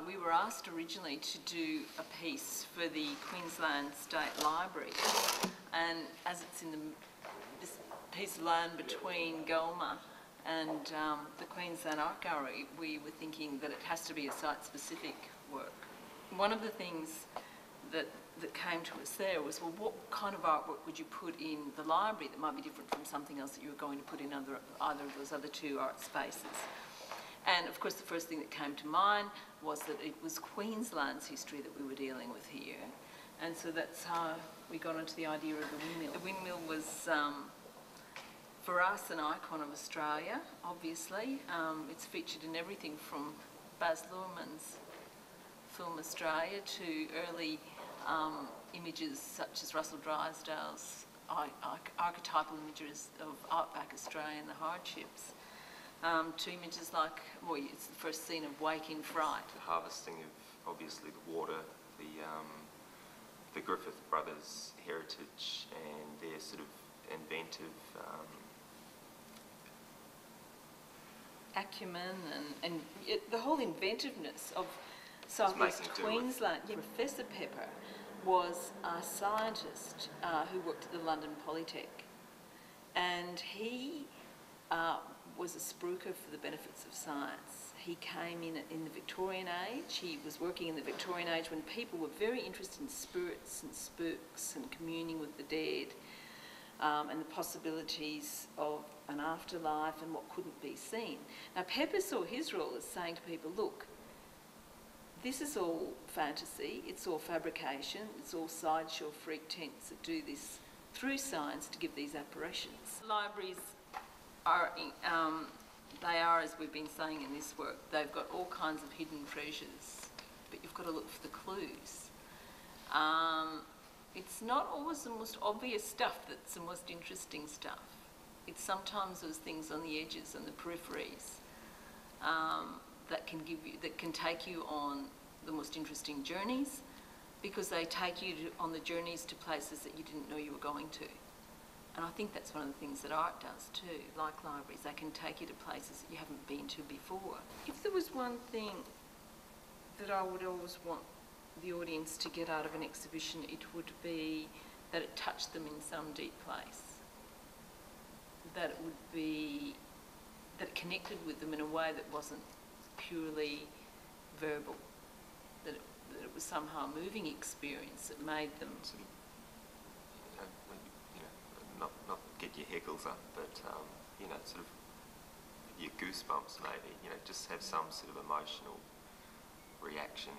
we were asked originally to do a piece for the Queensland State Library, and as it's in this piece of land between Gulma and the Queensland Art Gallery, we were thinking that it has to be a site-specific work. One of the things that came to us there was, well, what kind of artwork would you put in the library that might be different from something else that you were going to put in either of those other two art spaces? And of course the first thing that came to mind was that it was Queensland's history that we were dealing with here. And so that's how we got into the idea of the windmill. The windmill was, for us, an icon of Australia, obviously. It's featured in everything from Baz Luhrmann's film Australia to early images such as Russell Drysdale's archetypal images of outback Australia and the hardships, to images like, well, it's the first scene of Wake in Fright. The harvesting of, obviously, the water, the Griffith brothers' heritage and their sort of inventive acumen and the whole inventiveness of Southwest Queensland. Yeah, Professor Pepper was a scientist who worked at the London Polytech, and he was a spruiker for the benefits of science. He came in the Victorian age. He was working in the Victorian age when people were very interested in spirits and spooks and communing with the dead, and the possibilities of an afterlife and what couldn't be seen. Now Pepper saw his role as saying to people, look, this is all fantasy, it's all fabrication, it's all sideshow freak tents that do this through science to give these apparitions. Libraries are, they are, as we've been saying in this work, they've got all kinds of hidden treasures, but you've got to look for the clues. It's not always the most obvious stuff that's the most interesting stuff. It's sometimes those things on the edges and the peripheries that can take you on the most interesting journeys, because they take you on the journeys to places that you didn't know you were going to. And I think that's one of the things that art does too, like libraries. They can take you to places that you haven't been to before. If there was one thing that I would always want the audience to get out of an exhibition, it would be that it touched them in some deep place. That it would be, that it connected with them in a way that wasn't purely verbal. That it was somehow a moving experience that made them sort of, not get your hackles up, but sort of your goosebumps maybe. Just have some sort of emotional reaction